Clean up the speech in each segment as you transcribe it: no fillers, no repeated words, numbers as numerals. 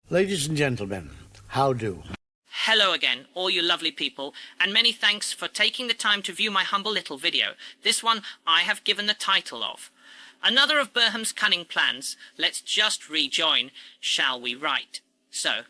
Ladies and gentlemen, how do? Hello again, all you lovely people, and many thanks for taking the time to view my humble little video. This one I have given the title of Another of Burnham's Cunning Plans. Let's just rejoin, shall we write? So,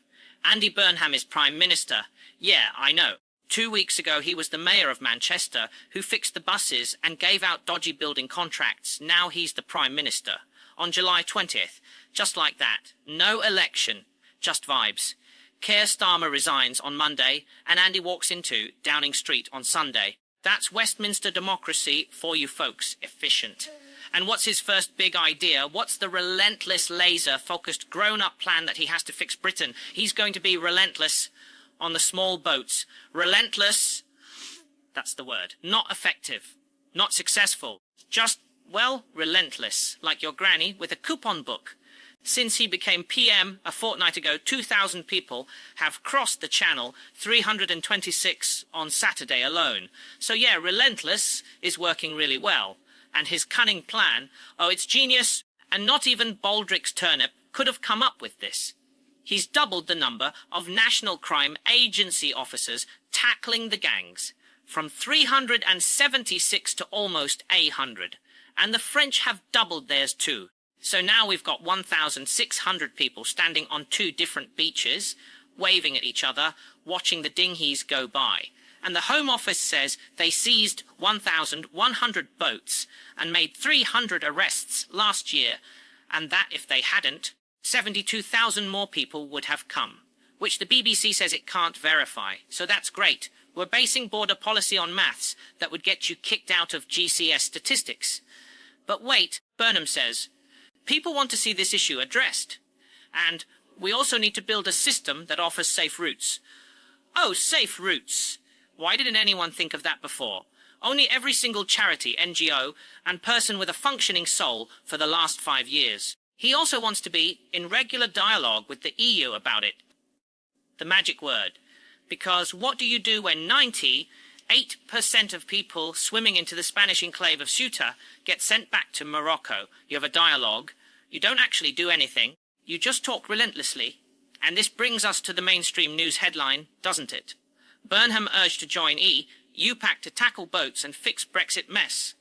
Andy Burnham is Prime Minister. Yeah, I know. 2 weeks ago he was the Mayor of Manchester, who fixed the buses and gave out dodgy building contracts. Now he's the Prime Minister. On July 20th. Just like that. No election. Just vibes. Keir Starmer resigns on Monday, and Andy walks into Downing Street on Sunday. That's Westminster democracy for you folks. Efficient. And what's his first big idea? What's the relentless, laser-focused, grown-up plan that he has to fix Britain? He's going to be relentless on the small boats. Relentless, that's the word. Not effective. Not successful. Just, well, relentless. Like your granny with a coupon book. Since he became PM a fortnight ago, 2,000 people have crossed the channel, 326 on Saturday alone. So yeah, relentless is working really well. And his cunning plan, oh, it's genius, and not even Baldrick's turnip could have come up with this. He's doubled the number of National Crime Agency officers tackling the gangs, from 376 to almost 800. And the French have doubled theirs too. So now we've got 1,600 people standing on 2 different beaches, waving at each other, watching the dinghies go by. And the Home Office says they seized 1,100 boats and made 300 arrests last year, and that if they hadn't, 72,000 more people would have come, which the BBC says it can't verify. So that's great. We're basing border policy on maths that would get you kicked out of GCS statistics. But wait, Burnham says, people want to see this issue addressed. And we also need to build a system that offers safe routes. Oh, safe routes. Why didn't anyone think of that before? Only every single charity, NGO, and person with a functioning soul for the last 5 years. He also wants to be in regular dialogue with the EU about it. The magic word. Because what do you do when 98% of people swimming into the Spanish enclave of Ceuta get sent back to Morocco? You have a dialogue. You don't actually do anything. You just talk relentlessly. And this brings us to the mainstream news headline, doesn't it? Burnham urged to join UPAC to tackle boats and fix Brexit mess.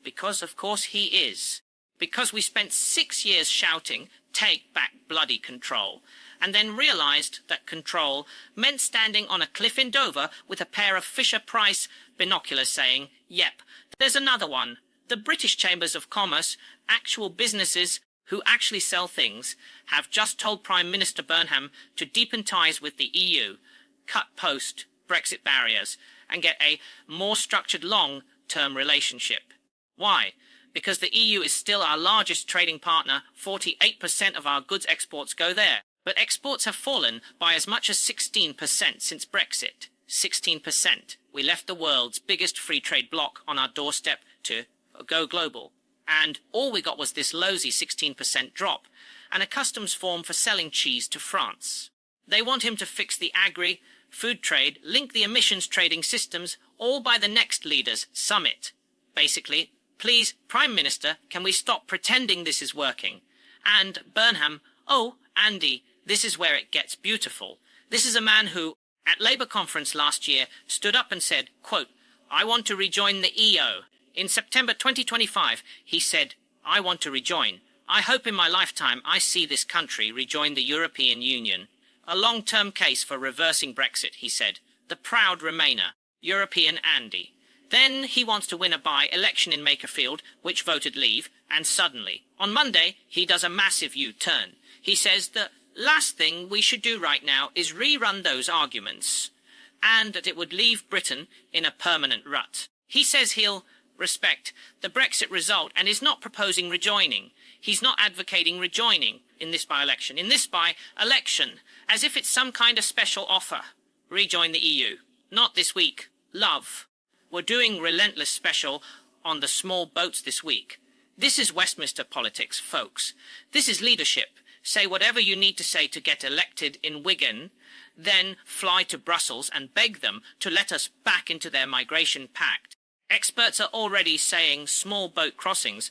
Because, of course, he is. Because we spent 6 years shouting, take back bloody control, and then realised that control meant standing on a cliff in Dover with a pair of Fisher-Price binoculars saying, yep, there's another one. The British Chambers of Commerce, actual businesses who actually sell things, have just told Prime Minister Burnham to deepen ties with the EU, cut post-Brexit barriers, and get a more structured long-term relationship. Why? Because the EU is still our largest trading partner. 48% of our goods exports go there. But exports have fallen by as much as 16% since Brexit. 16%. We left the world's biggest free trade bloc on our doorstep to go global. And all we got was this lousy 16% drop, and a customs form for selling cheese to France. They want him to fix the agri-food trade, link the emissions trading systems, all by the next leaders' summit. Basically, please, Prime Minister, can we stop pretending this is working? And Burnham, oh, Andy, this is where it gets beautiful. This is a man who, at Labour conference last year, stood up and said, quote, I want to rejoin the EO. In September 2025, he said, I want to rejoin. I hope in my lifetime I see this country rejoin the European Union. A long-term case for reversing Brexit, he said. The proud Remainer, European Andy. Then he wants to win a by-election in Makerfield, which voted Leave, and suddenly, on Monday, he does a massive U-turn. He says the last thing we should do right now is rerun those arguments, and that it would leave Britain in a permanent rut. He says he'll respect the Brexit result and is not proposing rejoining. He's not advocating rejoining in this by-election. In this by-election, as if it's some kind of special offer. Rejoin the EU. Not this week. Love. We're doing relentless special on the small boats this week. This is Westminster politics, folks. This is leadership. Say whatever you need to say to get elected in Wigan, then fly to Brussels and beg them to let us back into their migration pact. Experts are already saying small boat crossings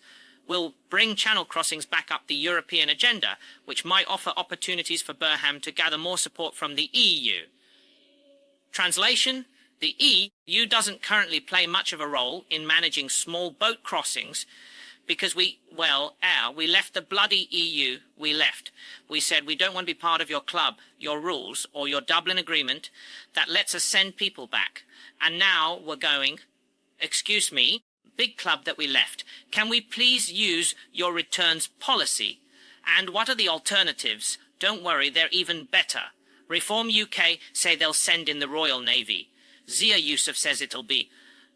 will bring channel crossings back up the European agenda, which might offer opportunities for Burnham to gather more support from the EU. Translation: the EU doesn't currently play much of a role in managing small boat crossings because we left the bloody EU, we left. We said we don't want to be part of your club, your rules, or your Dublin Agreement that lets us send people back. And now we're going, excuse me, big club that we left, can we please use your returns policy? And what are the alternatives? Don't worry, they're even better. Reform UK say they'll send in the Royal Navy. Zia Yusuf says it'll be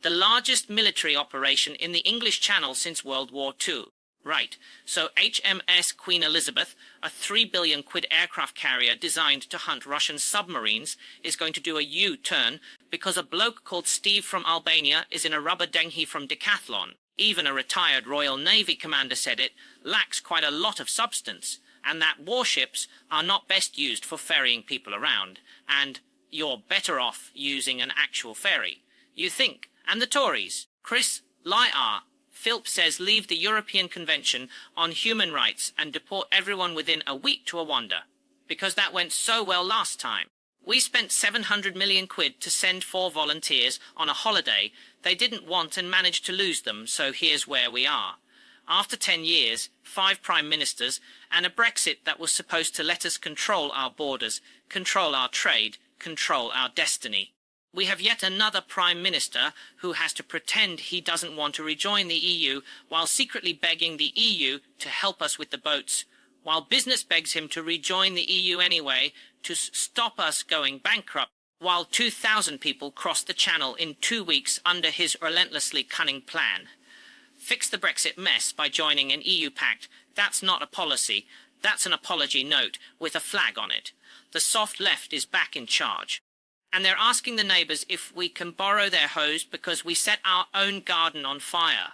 the largest military operation in the English Channel since World War II. Right, so HMS Queen Elizabeth, a £3 billion aircraft carrier designed to hunt Russian submarines, is going to do a U-turn because a bloke called Steve from Albania is in a rubber dinghy from Decathlon. Even a retired Royal Navy commander said it lacks quite a lot of substance, and that warships are not best used for ferrying people around, and you're better off using an actual ferry. You think. And the Tories. Chris Lyar. Philp says leave the European Convention on Human Rights and deport everyone within a week to Rwanda. Because that went so well last time. We spent 700 million quid to send 4 volunteers on a holiday they didn't want and managed to lose them, so here's where we are. After 10 years, 5 prime ministers, and a Brexit that was supposed to let us control our borders, control our trade, control our destiny. We have yet another Prime Minister who has to pretend he doesn't want to rejoin the EU while secretly begging the EU to help us with the boats, while business begs him to rejoin the EU anyway to stop us going bankrupt, while 2,000 people crossed the Channel in 2 weeks under his relentlessly cunning plan. Fix the Brexit mess by joining an EU pact. That's not a policy. That's an apology note with a flag on it. The soft left is back in charge. And they're asking the neighbours if we can borrow their hose because we set our own garden on fire.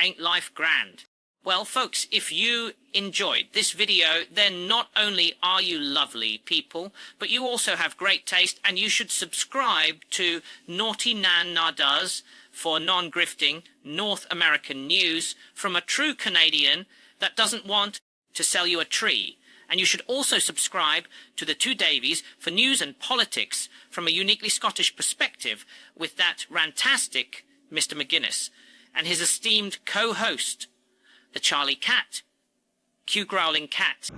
Ain't life grand? Well, folks, if you enjoyed this video, then not only are you lovely people, but you also have great taste, and you should subscribe to Naughty Nan Nadgers for non-grifting North American news from a true Canadian that doesn't want to sell you a tree. And you should also subscribe to the Two Davies for news and politics from a uniquely Scottish perspective with that rantastic Mr. McGuinness and his esteemed co-host, the Charlie Cat, Q Growling Cat.